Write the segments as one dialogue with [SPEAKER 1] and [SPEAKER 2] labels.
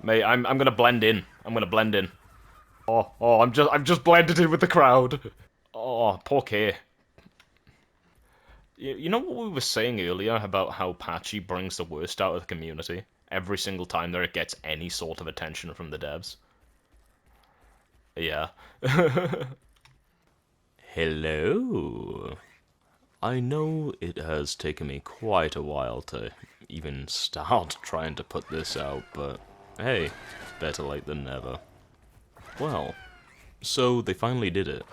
[SPEAKER 1] Mate, I'm gonna blend in. I'm gonna blend in. Oh, I'm just blended in with the crowd. Oh, poor K. You know what we were saying earlier about how Pachy brings the worst out of the community every single time that it gets any sort of attention from the devs? Yeah. Hello. I know it has taken me quite a while to even start trying to put this out, but hey, better late than never. Well, so they finally did it.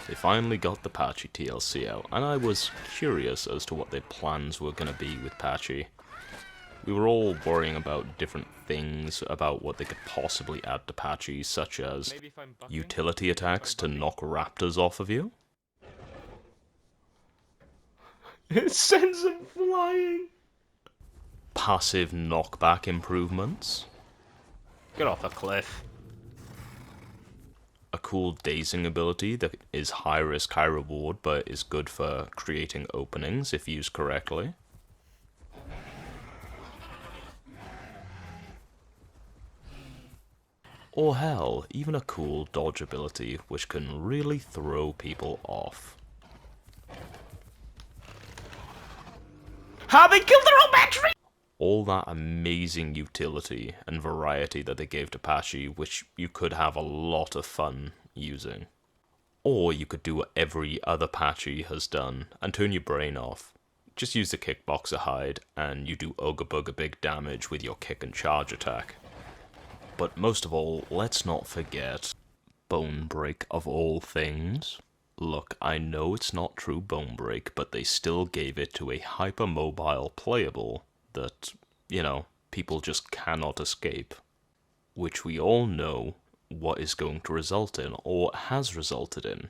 [SPEAKER 1] They finally got the Pachy TLC out, and I was curious as to what their plans were going to be with Pachy. We were all worrying about different things, about what they could possibly add to Pachy, such as utility attacks to knock raptors off of you. It sends them flying! Passive knockback improvements. Get off the cliff. A cool dazing ability that is high risk, high reward, but is good for creating openings if used correctly. Or hell, even a cool dodge ability which can really throw people off. How they killed their own battery! All that amazing utility and variety that they gave to Pachy, which you could have a lot of fun using. Or you could do what every other Pachy has done and turn your brain off. Just use the kickboxer hide and you do Ooga Booga big damage with your kick and charge attack. But most of all, let's not forget Bone Break of all things. Look, I know it's not true Bone Break, but they still gave it to a hypermobile playable that, you know, people just cannot escape. Which we all know what is going to result in, or has resulted in.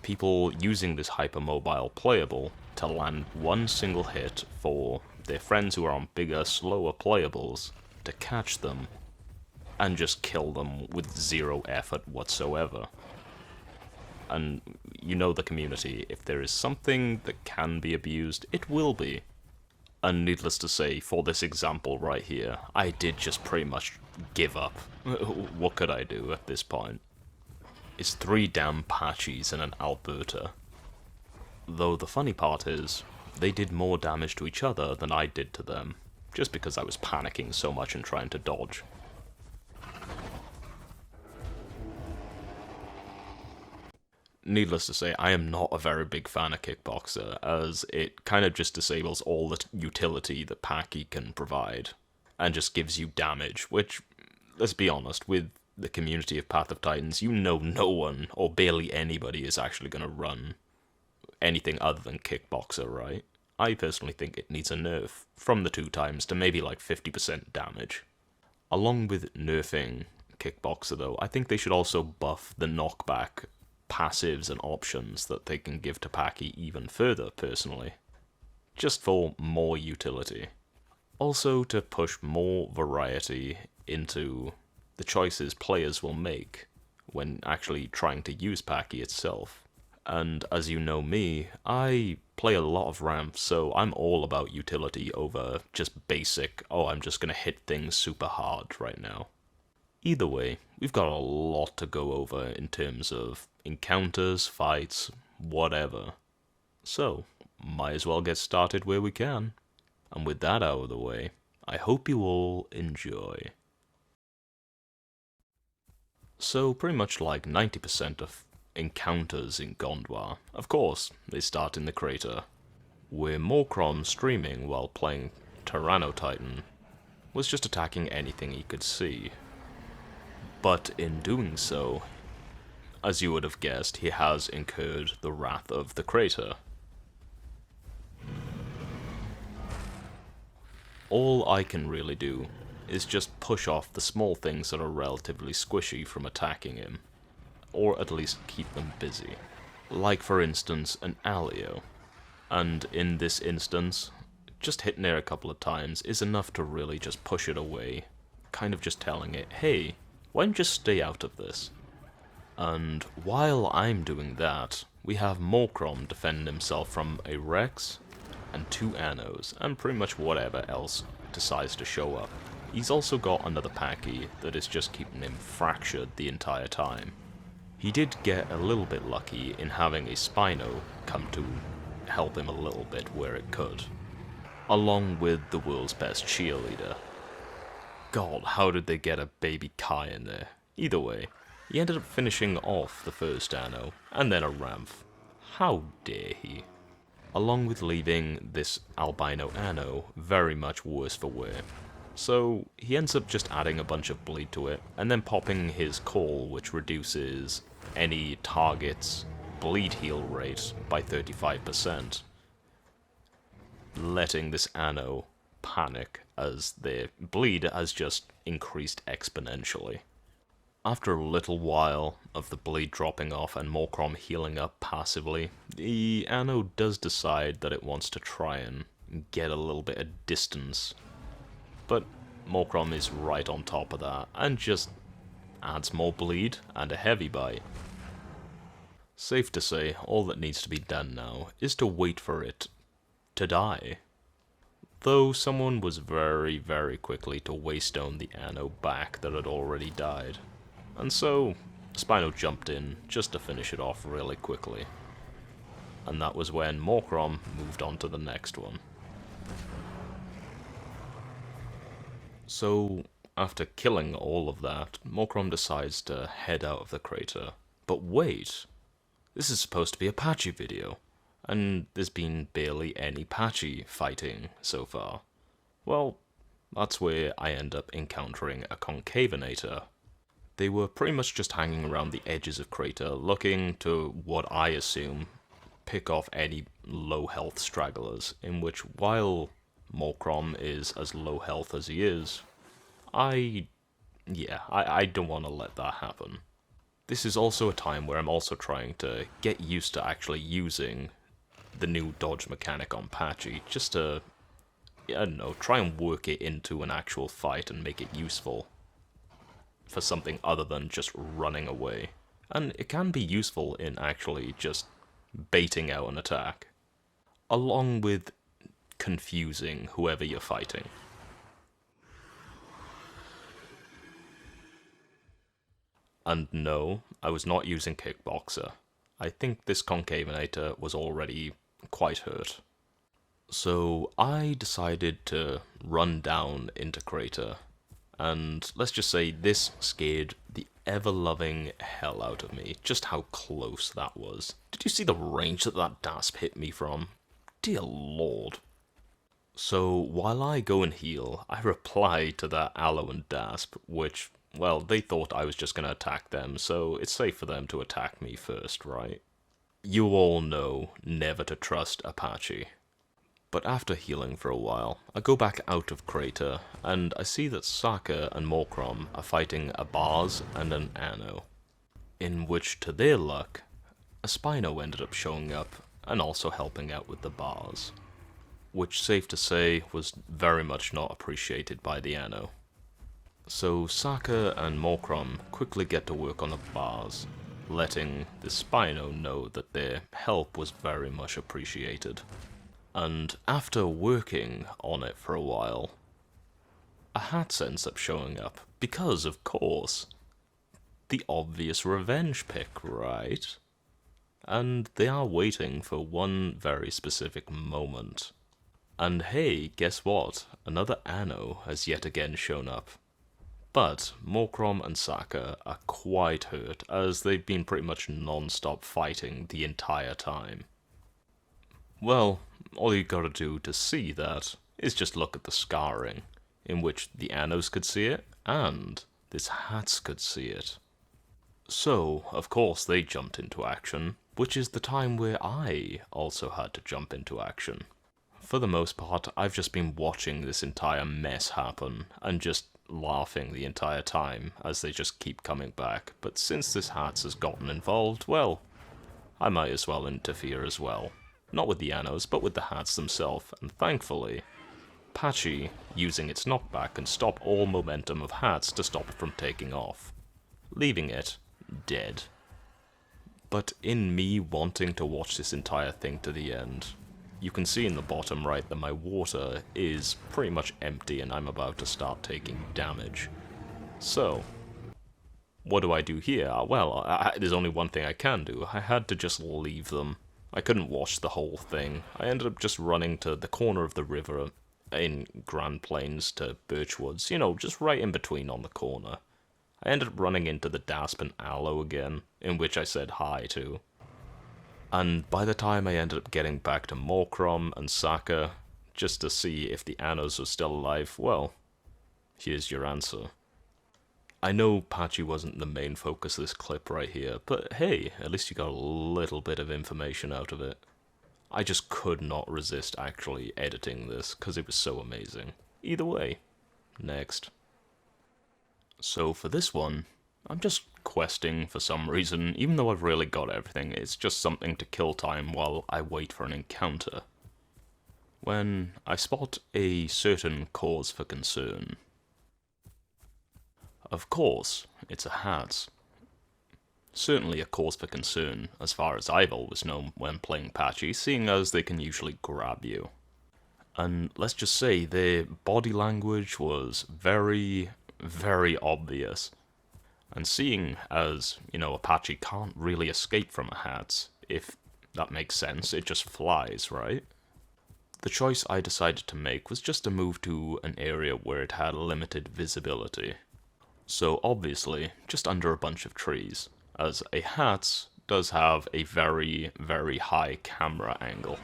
[SPEAKER 1] People using this hypermobile playable to land one single hit for their friends who are on bigger, slower playables to catch them and just kill them with zero effort whatsoever. And you know the community, if there is something that can be abused, it will be. And needless to say, for this example right here, I did just pretty much give up. What could I do at this point? It's 3 damn Pachys in an Alberta. Though the funny part is, they did more damage to each other than I did to them, just because I was panicking so much and trying to dodge. Needless to say, I am not a very big fan of Kickboxer, as it kind of just disables all the utility that Pachy can provide, and just gives you damage, which, let's be honest, with the community of Path of Titans, you know no one, or barely anybody, is actually going to run anything other than Kickboxer, right? I personally think it needs a nerf, from the 2 times to maybe like 50% damage. Along with nerfing Kickboxer though, I think they should also buff the knockback passives and options that they can give to Pachy even further, personally. Just for more utility. Also to push more variety into the choices players will make when actually trying to use Pachy itself. And as you know me, I play a lot of ramps, so I'm all about utility over just basic, oh, I'm just gonna hit things super hard right now. Either way, we've got a lot to go over in terms of encounters, fights, whatever. So, might as well get started where we can. And with that out of the way, I hope you all enjoy. So, pretty much like 90% of encounters in Gondwar, of course, they start in the crater, where Morcrom streaming while playing Tyrannotitan was just attacking anything he could see. But in doing so, as you would have guessed, he has incurred the wrath of the crater. All I can really do is just push off the small things that are relatively squishy from attacking him, or at least keep them busy. Like for instance, an Alio. And in this instance, just hitting it a couple of times is enough to really just push it away, kind of just telling it, hey, why don't you just stay out of this? And while I'm doing that, we have Morcrom defend himself from a Rex and 2 Annos, and pretty much whatever else decides to show up. He's also got another Pachy that is just keeping him fractured the entire time. He did get a little bit lucky in having a Spino come to help him a little bit where it could, along with the world's best cheerleader. God, how did they get a baby Kai in there? Either way, he ended up finishing off the first Anno, and then a Ramph. How dare he? Along with leaving this albino Anno very much worse for wear. So he ends up just adding a bunch of bleed to it, and then popping his call, which reduces any target's bleed heal rate by 35%, letting this Anno panic as their bleed has just increased exponentially. After a little while of the bleed dropping off and Morcrom healing up passively, the Anno does decide that it wants to try and get a little bit of distance. But Morcrom is right on top of that and just adds more bleed and a heavy bite. Safe to say, all that needs to be done now is to wait for it to die. Though someone was very, very quickly to waystone the Anno back that had already died. And so, Spino jumped in just to finish it off really quickly. And that was when Morcrom moved on to the next one. So, after killing all of that, Morcrom decides to head out of the crater. But wait, this is supposed to be a Pachy video, and there's been barely any Pachy fighting so far. Well, that's where I end up encountering a Concavenator. They were pretty much just hanging around the edges of crater, looking to, what I assume, pick off any low health stragglers, in which, while Morcrom is as low health as he is, I don't want to let that happen. This is also a time where I'm also trying to get used to actually using the new dodge mechanic on Pachy, just to, I don't know, try and work it into an actual fight and make it useful for something other than just running away. And it can be useful in actually just baiting out an attack, along with confusing whoever you're fighting. And no, I was not using Kickboxer. I think this Concavenator was already quite hurt. So I decided to run down into crater, and let's just say this scared the ever-loving hell out of me, just how close that was. Did you see the range that that Dasp hit me from? Dear Lord. So while I go and heal, I reply to that Aloe and Dasp, which, well, they thought I was just going to attack them, so it's safe for them to attack me first, right? You all know never to trust a Pachy. But after healing for a while, I go back out of crater, and I see that Saka and Morcrom are fighting a Bars and an Anno, in which, to their luck, a Spino ended up showing up and also helping out with the Bars, which, safe to say, was very much not appreciated by the Anno. So Saka and Morcrom quickly get to work on the Bars, letting the Spino know that their help was very much appreciated. And after working on it for a while, a Hats ends up showing up, because, of course, the obvious revenge pick, right? And they are waiting for one very specific moment. And hey, guess what? Another Anno has yet again shown up. But Morcrom and Saka are quite hurt, as they've been pretty much non-stop fighting the entire time. Well, all you gotta do to see that is just look at the scarring, in which the Annos could see it, and this Hats could see it. So, of course, they jumped into action, which is the time where I also had to jump into action. For the most part, I've just been watching this entire mess happen, and just laughing the entire time, as they just keep coming back. But since this Hats has gotten involved, well, I might as well interfere as well. Not with the Annos, but with the Hats themselves, and thankfully, Pachy, using its knockback, can stop all momentum of Hats to stop it from taking off, leaving it dead. But in me wanting to watch this entire thing to the end, you can see in the bottom right that my water is pretty much empty and I'm about to start taking damage. So, what do I do here? Well, there's only one thing I can do. I had to just leave them. I couldn't wash the whole thing. I ended up just running to the corner of the river in Grand Plains to Birchwoods, you know, just right in between on the corner. I ended up running into the Dasp and Aloe again, in which I said hi to. And by the time I ended up getting back to Morcrom and Saka, just to see if the Annos were still alive, well, here's your answer. I know Pachy wasn't the main focus of this clip right here, but hey, at least you got a little bit of information out of it. I just could not resist actually editing this, because it was so amazing. Either way, next. So for this one, I'm just questing for some reason, even though I've really got everything. It's just something to kill time while I wait for an encounter. When I spot a certain cause for concern. Of course, it's a hat. Certainly a cause for concern, as far as I've always known when playing Pachy, seeing as they can usually grab you. And let's just say their body language was very, very obvious. And seeing as, you know, a Pachy can't really escape from a hat, if that makes sense, it just flies, right? The choice I decided to make was just to move to an area where it had limited visibility. So obviously, just under a bunch of trees, as a hat does have a very, very high camera angle.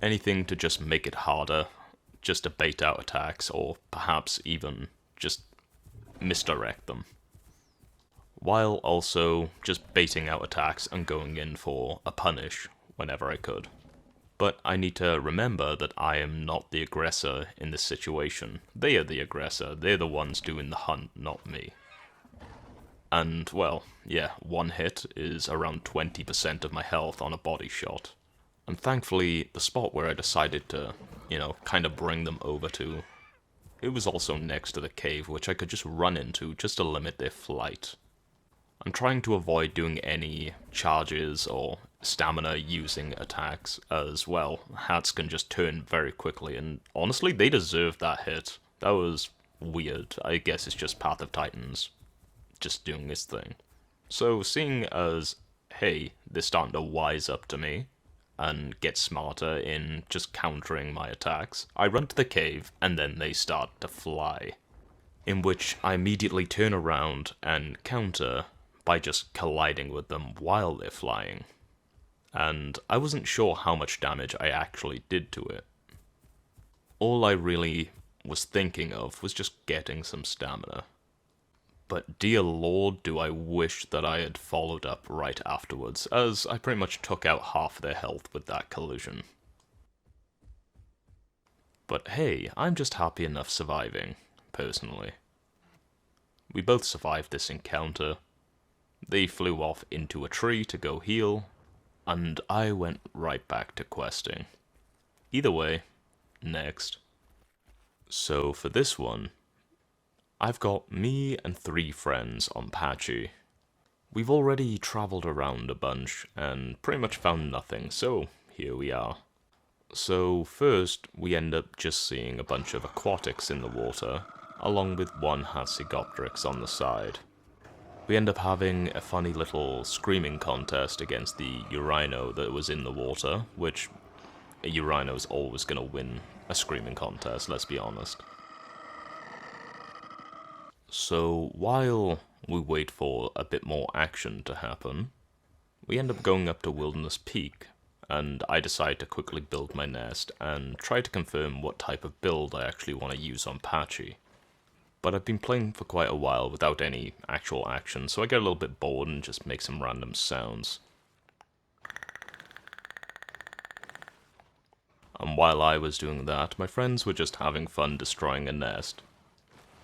[SPEAKER 1] Anything to just make it harder, just to bait out attacks, or perhaps even just misdirect them. While also just baiting out attacks and going in for a punish whenever I could. But I need to remember that I am not the aggressor in this situation. They are the aggressor, they're the ones doing the hunt, not me. And, well, yeah, one hit is around 20% of my health on a body shot. And thankfully, the spot where I decided to, you know, kind of bring them over to, it was also next to the cave, which I could just run into just to limit their flight. I'm trying to avoid doing any charges or stamina using attacks as well. Hats can just turn very quickly, and honestly, they deserved that hit. That was weird. I guess it's just Path of Titans just doing this thing. So seeing as, hey, they're starting to wise up to me and get smarter in just countering my attacks, I run to the cave and then they start to fly. In which I immediately turn around and counter by just colliding with them while they're flying. And I wasn't sure how much damage I actually did to it. All I really was thinking of was just getting some stamina. But dear lord, do I wish that I had followed up right afterwards, as I pretty much took out half their health with that collision. But hey, I'm just happy enough surviving, personally. We both survived this encounter. They flew off into a tree to go heal, and I went right back to questing. Either way, next. So for this one, I've got me and 3 friends on Pachy. We've already travelled around a bunch and pretty much found nothing, so here we are. So first, we end up just seeing a bunch of aquatics in the water, along with one Hatzegopteryx on the side. We end up having a funny little screaming contest against the Urino that was in the water, which a Urino's always going to win a screaming contest, let's be honest. So while we wait for a bit more action to happen, we end up going up to Wilderness Peak, and I decide to quickly build my nest and try to confirm what type of build I actually want to use on Pachy. But I've been playing for quite a while without any actual action, so I get a little bit bored and just make some random sounds. And while I was doing that, my friends were just having fun destroying a nest.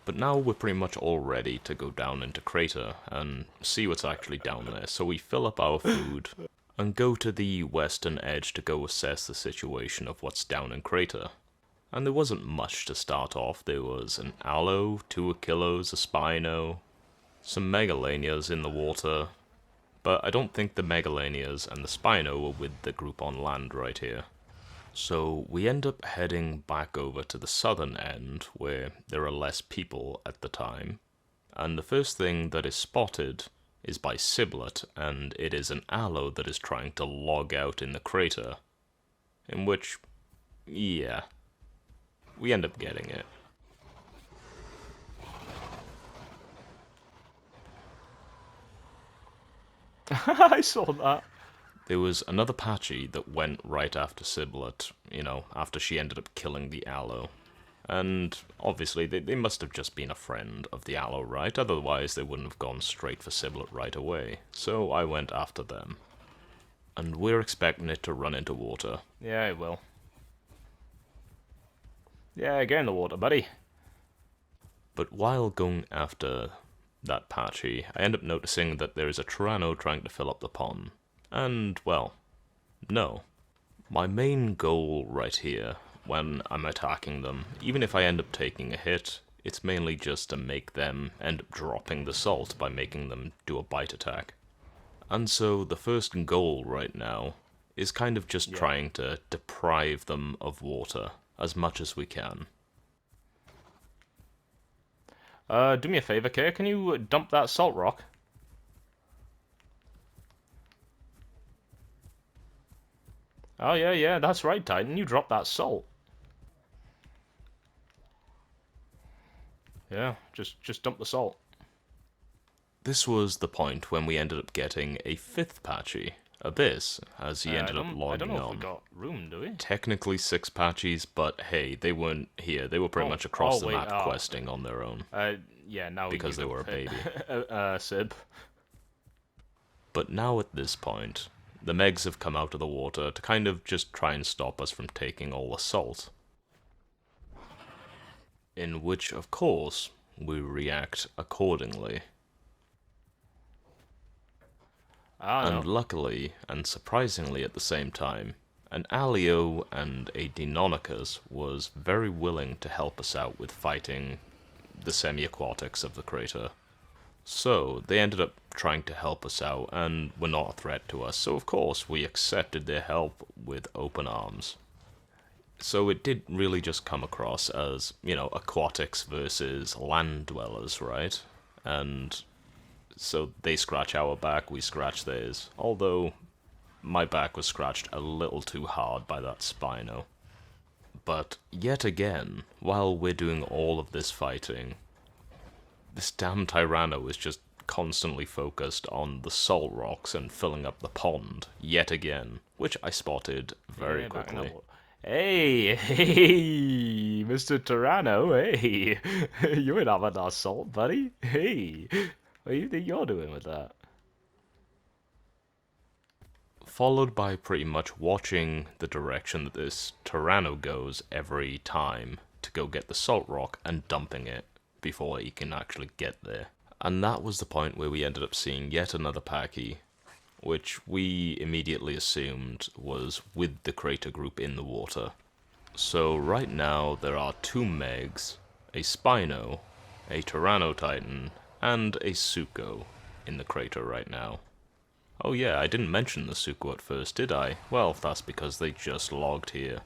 [SPEAKER 1] But now we're pretty much all ready to go down into Crater and see what's actually down there, so we fill up our food and go to the western edge to go assess the situation of what's down in Crater. And there wasn't much to start off. There was an Aloe, 2 Achilles, a Spino, some Megalanias in the water, but I don't think the Megalanias and the Spino were with the group on land right here. So we end up heading back over to the southern end, where there are less people at the time, and the first thing that is spotted is by Siblet, and it is an aloe that is trying to log out in the crater, in which, yeah, we end up getting it.
[SPEAKER 2] I saw that.
[SPEAKER 1] There was another Pachy that went right after Siblet, after she ended up killing the aloe. And obviously, they must have just been a friend of the aloe, right? Otherwise, they wouldn't have gone straight for Siblet right away. So I went after them. And we're expecting it to run into water.
[SPEAKER 2] Yeah, it will. Yeah, get in the water, buddy.
[SPEAKER 1] But while going after that Pachy, I end up noticing that there is a Tyranno trying to fill up the pond. And, well, no. My main goal right here, when I'm attacking them, even if I end up taking a hit, it's mainly just to make them end up dropping the salt by making them do a bite attack. And so the first goal right now is kind of just trying to deprive them of water as much as we can.
[SPEAKER 2] Do me a favor, Kay. Can you dump that salt rock? Oh, yeah, that's right, Titan. You dropped that salt. Yeah, just dump the salt.
[SPEAKER 1] This was the point when we ended up getting a fifth Pachy, Abyss, as he ended up logging on.
[SPEAKER 2] I don't know if we got room, do we?
[SPEAKER 1] Technically 6 Pachys, but hey, they weren't here. They were pretty much across the map questing on their own.
[SPEAKER 2] Yeah, now
[SPEAKER 1] because they were a baby.
[SPEAKER 2] Sib.
[SPEAKER 1] But now at this point, the Megs have come out of the water to kind of just try and stop us from taking all the salt. In which, of course, we react accordingly. And luckily, and surprisingly at the same time, an Alio and a Deinonychus was very willing to help us out with fighting the semi-aquatics of the crater. So, they ended up trying to help us out and were not a threat to us, so of course we accepted their help with open arms. So it did really just come across as, aquatics versus land dwellers, right? And so they scratch our back, we scratch theirs. Although, my back was scratched a little too hard by that Spino. But, yet again, while we're doing all of this fighting, this damn Tyranno is just constantly focused on the salt rocks and filling up the pond, yet again, which I spotted very quickly.
[SPEAKER 2] Hey, Mr. Tyranno, hey, you ain't having that salt, buddy. Hey, what do you think you're doing with that?
[SPEAKER 1] Followed by pretty much watching the direction that this Tyranno goes every time to go get the salt rock and dumping it before he can actually get there. And that was the point where we ended up seeing yet another Pachy, which we immediately assumed was with the crater group in the water. So right now there are 2 Megs, a Spino, a Tyranno Titan, and a Suko in the crater right now. Oh yeah, I didn't mention the Suko at first, did I? Well, that's because they just logged here.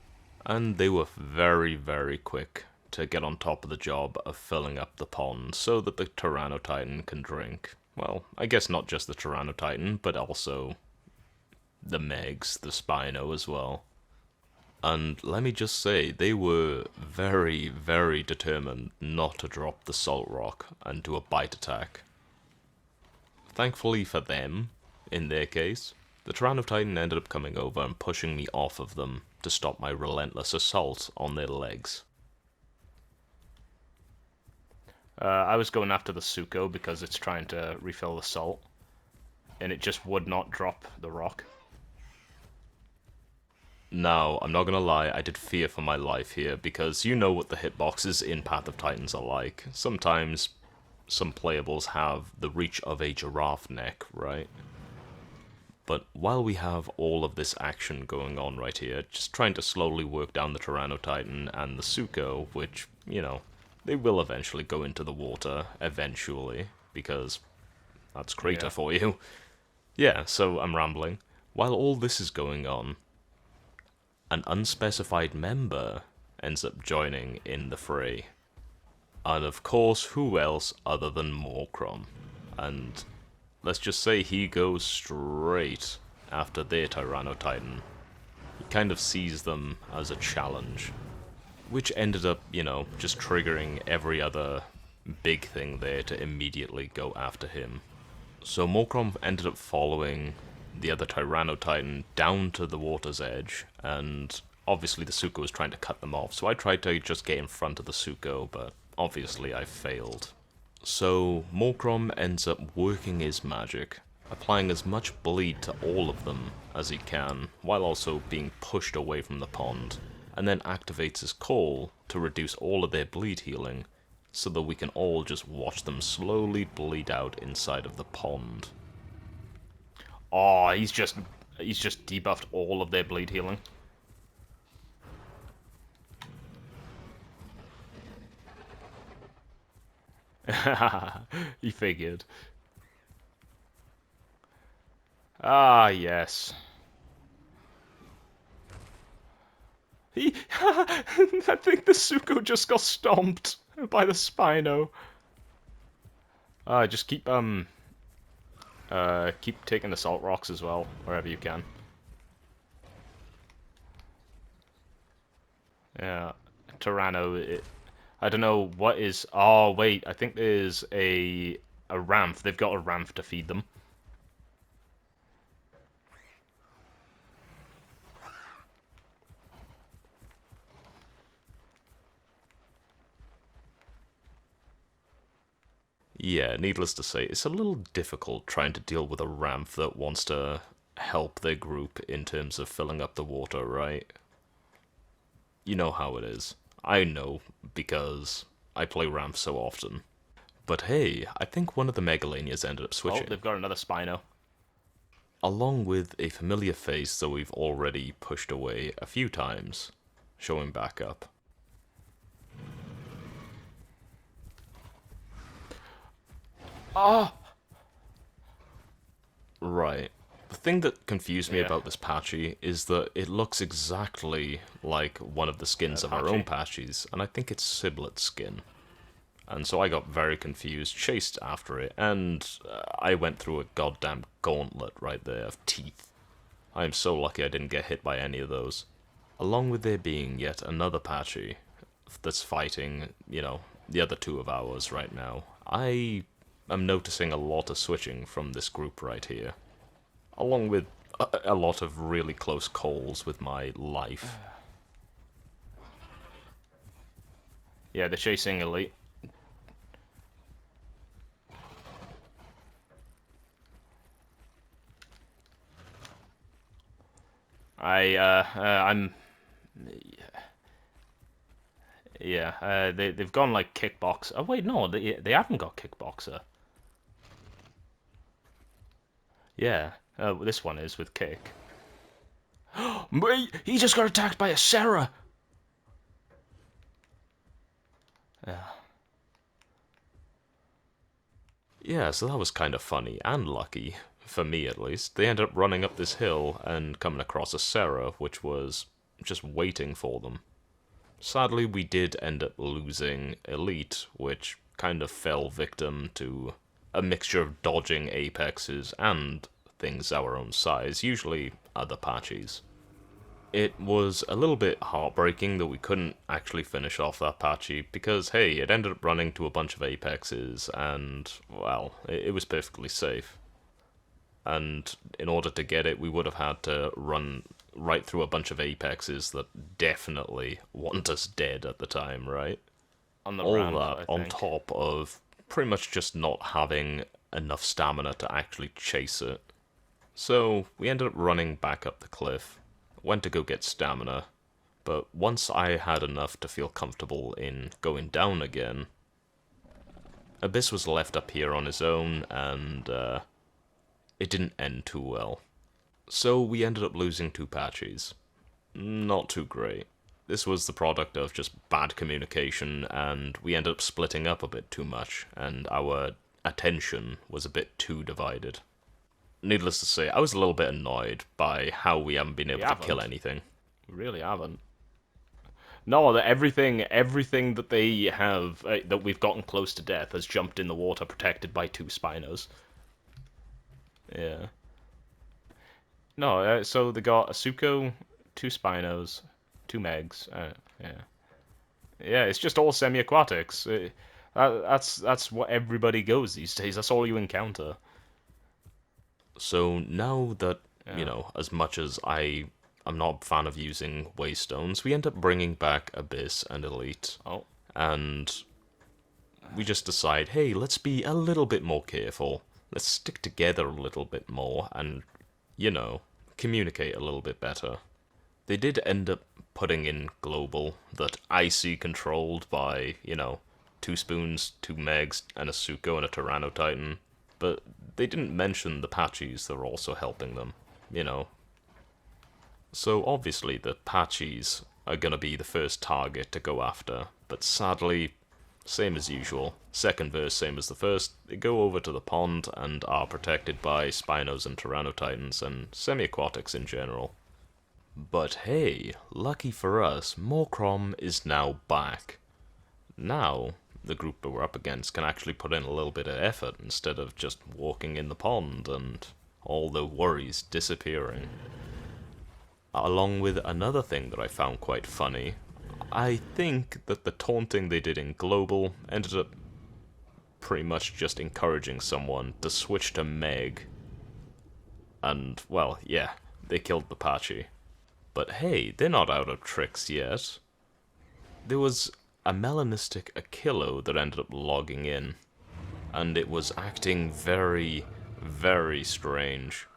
[SPEAKER 1] And they were very, very quick to get on top of the job of filling up the pond so that the Tyranno Titan can drink. Well, I guess not just the Tyranno Titan, but also the Megs, the Spino as well. And let me just say, they were very, very determined not to drop the salt rock and do a bite attack. Thankfully for them, in their case, the Tyranno Titan ended up coming over and pushing me off of them to stop my relentless assault on their legs.
[SPEAKER 2] I was going after the Suko because it's trying to refill the salt, and it just would not drop the rock.
[SPEAKER 1] Now, I'm not gonna lie, I did fear for my life here, because you know what the hitboxes in Path of Titans are like. Sometimes some playables have the reach of a giraffe neck, right? But while we have all of this action going on right here, just trying to slowly work down the Tyranno Titan and the Suko, which, they will eventually go into the water, eventually, because that's crater for you. Yeah, so I'm rambling. While all this is going on, an unspecified member ends up joining in the fray. And of course, who else other than Morcrom? And let's just say he goes straight after their Tyrannotitan. He kind of sees them as a challenge, which ended up, just triggering every other big thing there to immediately go after him. So Morcrom ended up following the other Tyrannotitan down to the water's edge, and obviously the Suko was trying to cut them off, so I tried to just get in front of the Suko, but obviously I failed. So Morcrom ends up working his magic, applying as much bleed to all of them as he can, while also being pushed away from the pond, and then activates his call to reduce all of their bleed healing, so that we can all just watch them slowly bleed out inside of the pond.
[SPEAKER 2] Oh, he's just debuffed all of their bleed healing. He figured. Ah, yes. I think the Suko just got stomped by the Spino. Just keep taking the salt rocks as well, wherever you can. Yeah, Tyranno. I don't know what is. Oh wait, I think there's a ramp. They've got a ramp to feed them.
[SPEAKER 1] Yeah, needless to say, it's a little difficult trying to deal with a ramp that wants to help their group in terms of filling up the water, right? You know how it is. I know, because I play ramp so often. But hey, I think one of the Megalanias ended up
[SPEAKER 2] Oh,
[SPEAKER 1] switching.
[SPEAKER 2] they've got another Spino.
[SPEAKER 1] Along with a familiar face that we've already pushed away a few times, showing back up.
[SPEAKER 2] Oh!
[SPEAKER 1] Right. The thing that confused me
[SPEAKER 2] Yeah.
[SPEAKER 1] about this Pachy is that it looks exactly like one of the skins of our own Pachys, and I think it's Siblet's skin. And so I got very confused, chased after it, and I went through a goddamn gauntlet right there of teeth. I am so lucky I didn't get hit by any of those. Along with there being yet another Pachy that's fighting, the other two of ours right now, I am noticing a lot of switching from this group right here. Along with a lot of really close calls with my life.
[SPEAKER 2] Yeah, they're chasing Elite. I'm... Yeah, they've gone like Kickboxer. Oh wait, no, they haven't got Kickboxer. Yeah, this one is with Kick. He just got attacked by a Sarah!
[SPEAKER 1] Yeah, so that was kind of funny and lucky, for me at least. They ended up running up this hill and coming across a Sarah, which was just waiting for them. Sadly, we did end up losing Elite, which kind of fell victim to a mixture of dodging apexes and things our own size, usually other Pachys. It was a little bit heartbreaking that we couldn't actually finish off that Pachy, because hey, it ended up running to a bunch of apexes, and, well, it was perfectly safe. And in order to get it, we would have had to run right through a bunch of apexes that definitely want us dead at the time, right?
[SPEAKER 2] On the
[SPEAKER 1] All
[SPEAKER 2] ramp,
[SPEAKER 1] that
[SPEAKER 2] I
[SPEAKER 1] on
[SPEAKER 2] think.
[SPEAKER 1] top of pretty much just not having enough stamina to actually chase it. So we ended up running back up the cliff, went to go get stamina, but once I had enough to feel comfortable in going down again, Abyss was left up here on his own, and it didn't end too well. So we ended up losing two Pachys. Not too great. This was the product of just bad communication, and we ended up splitting up a bit too much, and our attention was a bit too divided. Needless to say, I was a little bit annoyed by how we haven't been able to kill anything.
[SPEAKER 2] We really haven't. No, that everything that they have that we've gotten close to death has jumped in the water, protected by 2 Spinos. Yeah. No, so they got a Suko, 2 Spinos, 2 Megs. Yeah. Yeah, it's just all semi-aquatics. That's what everybody goes these days. That's all you encounter.
[SPEAKER 1] So now that,
[SPEAKER 2] Yeah.
[SPEAKER 1] as much as I'm not a fan of using waystones, we end up bringing back Abyss and Elite.
[SPEAKER 2] Oh.
[SPEAKER 1] And we just decide, hey, let's be a little bit more careful. Let's stick together a little bit more and, communicate a little bit better. They did end up putting in global that I see controlled by, 2 spoons, 2 megs, and a Suko and a Tyranno Titan. But they didn't mention the Pachys that were also helping them. So obviously the Pachys are gonna be the first target to go after, but sadly, same as usual. Second verse, same as the first. They go over to the pond and are protected by Spinos and Tyranno Titans and semi-aquatics in general. But hey, lucky for us, Morcrom is now back. Now, the group that we're up against can actually put in a little bit of effort instead of just walking in the pond and all the worries disappearing. Along with another thing that I found quite funny, I think that the taunting they did in Global ended up pretty much just encouraging someone to switch to Meg. And, well, yeah, they killed the Pachy. But hey, they're not out of tricks yet. There was a melanistic Achillo that ended up logging in, and it was acting very, very strange.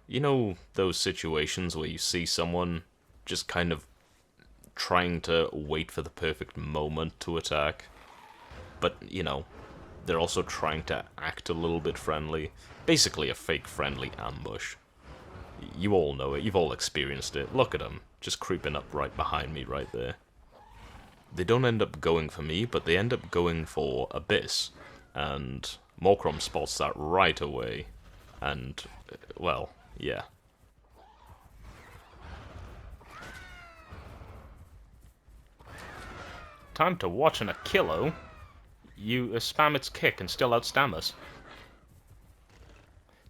[SPEAKER 1] You know those situations where you see someone just kind of trying to wait for the perfect moment to attack, but, they're also trying to act a little bit friendly. Basically a fake friendly ambush. You all know it, you've all experienced it. Look at them, just creeping up right behind me right there. They don't end up going for me, but they end up going for Abyss, and Morcrom spots that right away, and, well, yeah.
[SPEAKER 2] Time to watch an Achillo. You spam its kick and still outstam us.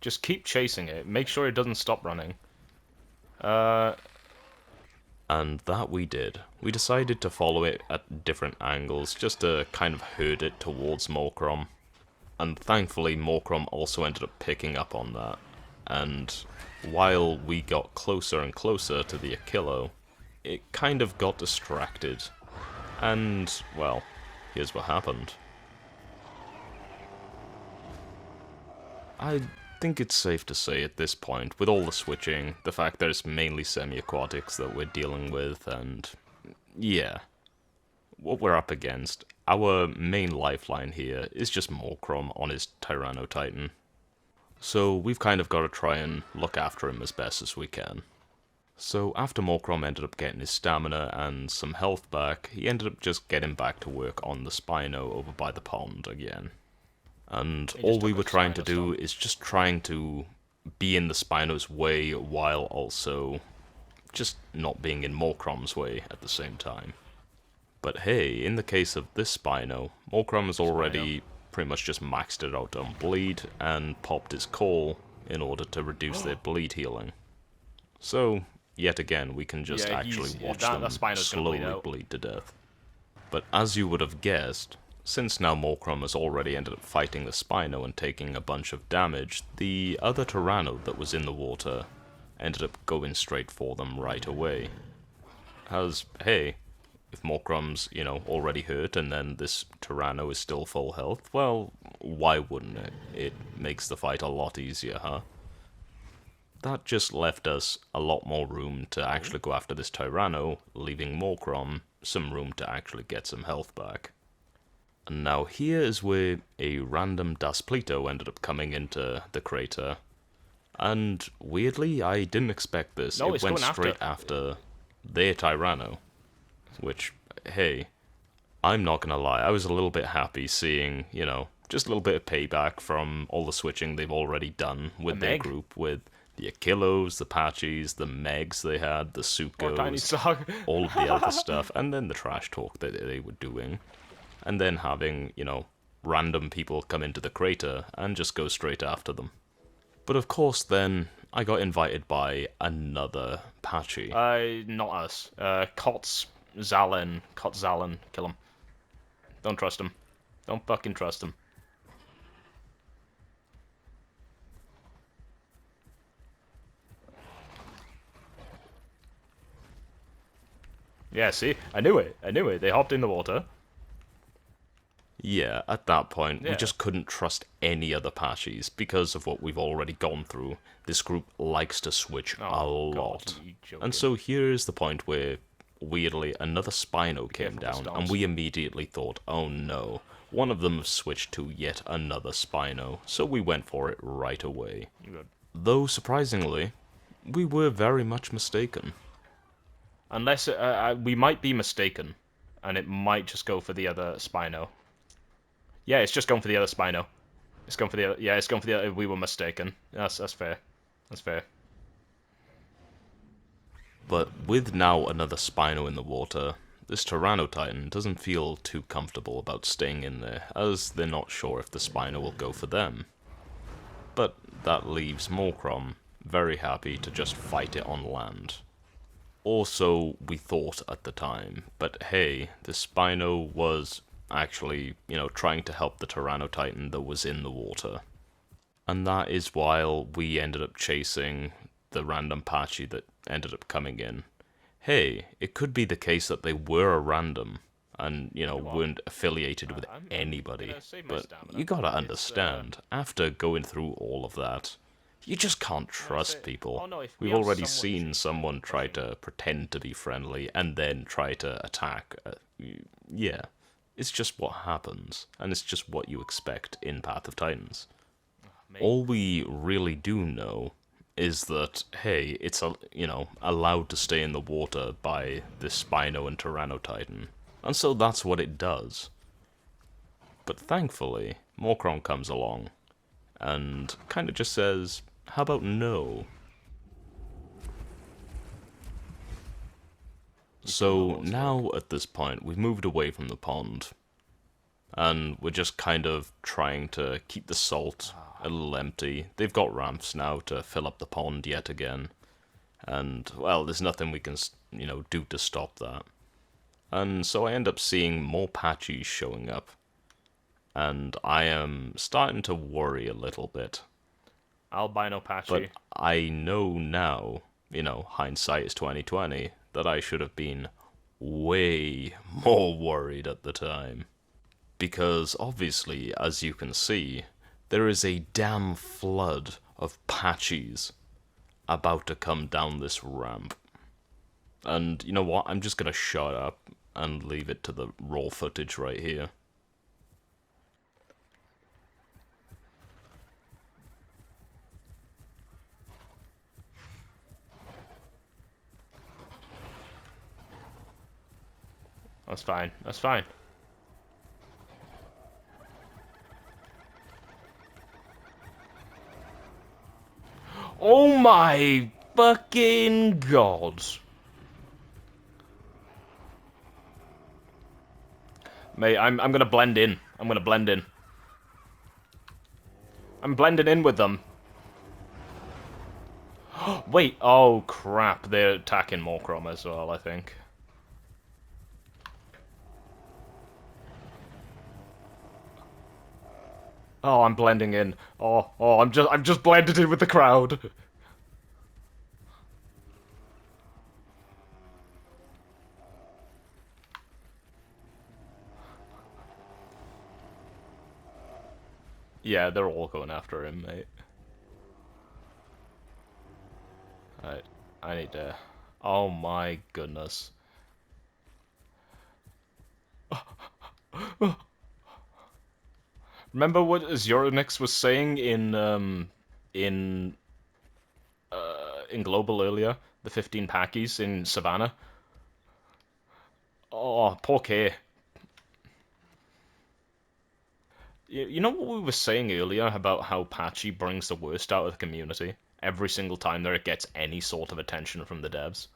[SPEAKER 2] Just keep chasing it. Make sure it doesn't stop running.
[SPEAKER 1] And that we did. We decided to follow it at different angles, just to kind of herd it towards Morcrom. And thankfully, Morcrom also ended up picking up on that. And while we got closer and closer to the Achillo, it kind of got distracted. And, well, here's what happened. I think it's safe to say at this point, with all the switching, the fact that it's mainly semi-aquatics that we're dealing with, and yeah, what we're up against, our main lifeline here is just Morcrom on his Tyranno Titan. So we've kind of got to try and look after him as best as we can. So after Morcrom ended up getting his stamina and some health back, he ended up just getting back to work on the Spino over by the pond again. And all we were trying to do is just trying to be in the Spino's way while also just not being in Morcrom's way at the same time. But hey, in the case of this Spino, Morcrom has already pretty much just maxed it out on bleed and popped his call in order to reduce their bleed healing. So, yet again, we can just actually watch them slowly bleed to death. But as you would have guessed, since now Morcrom has already ended up fighting the Spino and taking a bunch of damage, the other Tyranno that was in the water ended up going straight for them right away. As, hey, if Morcrom's, already hurt and then this Tyranno is still full health, well, why wouldn't it? It makes the fight a lot easier, huh? That just left us a lot more room to actually go after this Tyranno, leaving Morcrom some room to actually get some health back. And now here is where a random Dasplito ended up coming into the crater. And weirdly, I didn't expect this.
[SPEAKER 2] No,
[SPEAKER 1] it went straight after their Tyranno. Which, hey, I'm not gonna lie, I was a little bit happy seeing, just a little bit of payback from all the switching they've already done with their group, with The Achillos, the Pachys, the Megs they had, the
[SPEAKER 2] Poor tiny
[SPEAKER 1] Sukos,
[SPEAKER 2] Sog.
[SPEAKER 1] all of the other stuff, and then the trash talk that they were doing. And then having, random people come into the crater and just go straight after them. But of course then, I got invited by another Pachy.
[SPEAKER 2] Not us. Zalen. Kill him. Don't trust him. Don't fucking trust him. Yeah, see? I knew it. They hopped in the water.
[SPEAKER 1] Yeah, at that point, we
[SPEAKER 2] Yeah.
[SPEAKER 1] just couldn't trust any other Pachys because of what we've already gone through. This group likes to switch a
[SPEAKER 2] Oh, God,
[SPEAKER 1] lot.
[SPEAKER 2] you joking.
[SPEAKER 1] And so here's the point where, weirdly, another Spino came
[SPEAKER 2] careful of
[SPEAKER 1] down,
[SPEAKER 2] the
[SPEAKER 1] and
[SPEAKER 2] stones.
[SPEAKER 1] we immediately thought, oh no, one of them has switched to yet another Spino, so we went for it right away.
[SPEAKER 2] You good.
[SPEAKER 1] Though, surprisingly, we were very much mistaken.
[SPEAKER 2] Unless we might be mistaken, and it might just go for the other Spino. Yeah, it's just going for the other Spino. It's going for the other. Yeah, it's going for the other. We were mistaken. That's fair. That's fair.
[SPEAKER 1] But with now another Spino in the water, this Tyrannotitan doesn't feel too comfortable about staying in there, as they're not sure if the Spino will go for them. But that leaves Morcrom very happy to just fight it on land. Or so we thought at the time, but hey, the Spino was actually, trying to help the Tyrannotitan that was in the water. And that is why we ended up chasing the random Pachy that ended up coming in. Hey, it could be the case that they were a random and, weren't affiliated with
[SPEAKER 2] I'm
[SPEAKER 1] anybody.
[SPEAKER 2] gonna save my
[SPEAKER 1] But
[SPEAKER 2] stamina.
[SPEAKER 1] you gotta understand, after going through all of that, you just can't
[SPEAKER 2] say-
[SPEAKER 1] trust people.
[SPEAKER 2] oh, no, if we
[SPEAKER 1] We've
[SPEAKER 2] have
[SPEAKER 1] already
[SPEAKER 2] someone
[SPEAKER 1] seen
[SPEAKER 2] chasing
[SPEAKER 1] someone try to pretend to be friendly and then try to attack. Yeah, it's just what happens, and it's just what you expect in Path of Titans.
[SPEAKER 2] Mate.
[SPEAKER 1] All we really do know is that, hey, it's allowed to stay in the water by this Spino and Tyrannotitan, and so that's what it does. But thankfully, Morcrom comes along and kind of just says, how about no? So now at this point, we've moved away from the pond, and we're just kind of trying to keep the salt a little empty. They've got ramps now to fill up the pond yet again, and well, there's nothing we can do to stop that. And so I end up seeing more Pachys showing up, and I am starting to worry a little bit.
[SPEAKER 2] Albino Pachy.
[SPEAKER 1] But I know now, hindsight is 2020, that I should have been way more worried at the time. Because obviously, as you can see, there is a damn flood of Pachys about to come down this ramp. And you know what? I'm just gonna shut up and leave it to the raw footage right here.
[SPEAKER 2] That's fine. That's fine. Oh my fucking god. Mate, I'm gonna blend in. I'm gonna blend in. I'm blending in with them. Wait, oh crap, they're attacking Morcrom as well, I think. Oh, I'm blending in. I'm just blended in with the crowd. Yeah, they're all going after him, mate. Alright, I need to... Oh my goodness. Remember what Azuronyx was saying in Global earlier? The 15 Packies in Savannah? Oh, poor K. You know what we were saying earlier about how Pachy brings the worst out of the community? every single time that it gets any sort of attention from the devs.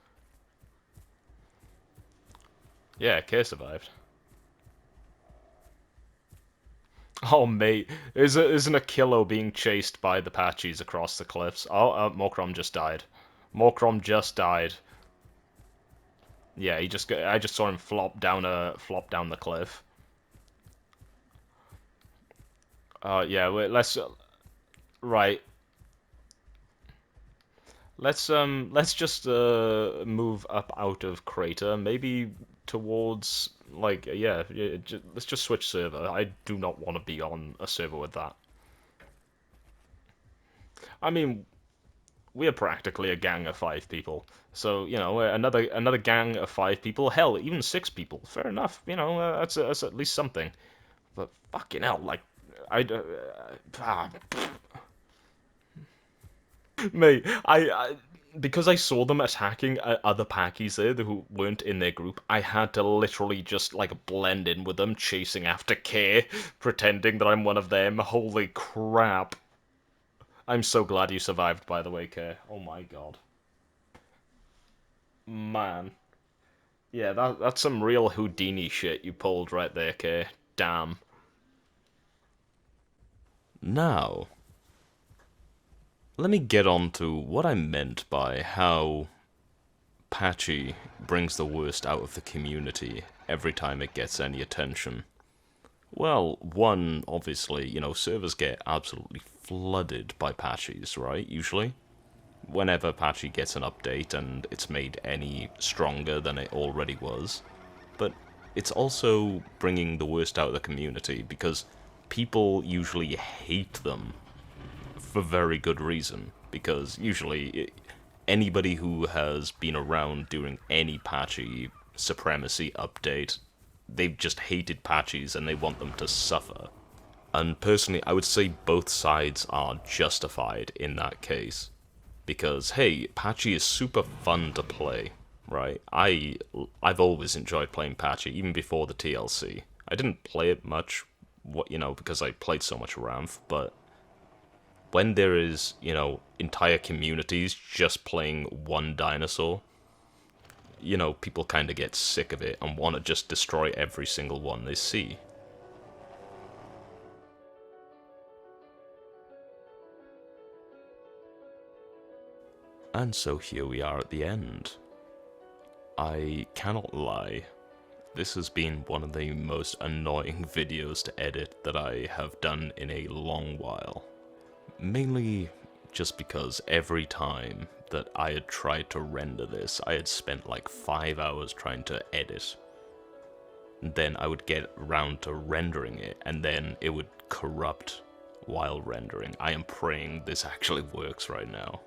[SPEAKER 2] Yeah, K survived. Oh, mate. Isn't a kilo being chased by the Pachys across the cliffs? Oh, Morcrom just died. Morcrom just died. Yeah, I just saw him flop down the cliff. Yeah, wait, right. Let's just move up out of crater, maybe towards like let's just switch server. I do not want to be on a server with that. I mean, we're practically a gang of 5 people, so you know another gang of 5 people. Hell, even 6 people. Fair enough. You know that's at least something. But fucking hell, like I. Mate, because I saw them attacking other Packies there who weren't in their group, I had to literally just like blend in with them, chasing after K, pretending that I'm one of them. Holy crap. I'm so glad you survived, by the way, K. Oh my god. Man. Yeah, that's some real Houdini shit you pulled right there, K. Damn.
[SPEAKER 1] Now, let me get on to what I meant by how Pachy brings the worst out of the community every time it gets any attention. Well, one, obviously, you know, servers get absolutely flooded by Pachys, right, usually? Whenever Pachy gets an update and it's made any stronger than it already was. But it's also bringing the worst out of the community because people usually hate them for very good reason. Because usually anybody who has been around during any Pachy supremacy update, they've just hated Pachys and they want them to suffer. And personally, I would say both sides are justified in that case. Because, hey, Pachy is super fun to play, right? I've always enjoyed playing Pachy, even before the TLC. I didn't play it much, because I played so much Ramp, but when there is, entire communities just playing one dinosaur, people kind of get sick of it and want to just destroy every single one they see. And so here we are at the end. I cannot lie, this has been one of the most annoying videos to edit that I have done in a long while. Mainly just because every time that I had tried to render this, I had spent like 5 hours trying to edit. Then I would get around to rendering it, and then it would corrupt while rendering. I am praying this actually works right now.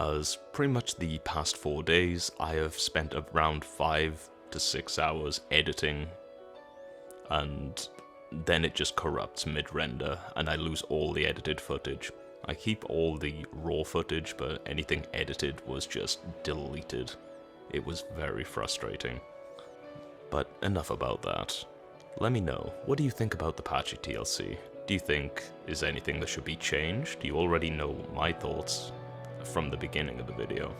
[SPEAKER 1] As pretty much the past 4 days, I have spent around 5 to 6 hours editing, and then it just corrupts mid-render, and I lose all the edited footage. I keep all the raw footage, but anything edited was just deleted. It was very frustrating. But enough about that. Let me know, what do you think about the Pachy TLC? Do you think is anything that should be changed? You already know my thoughts from the beginning of the video.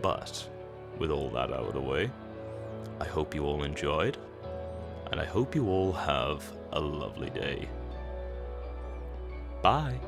[SPEAKER 1] But with all that out of the way, I hope you all enjoyed, and I hope you all have a lovely day. Bye!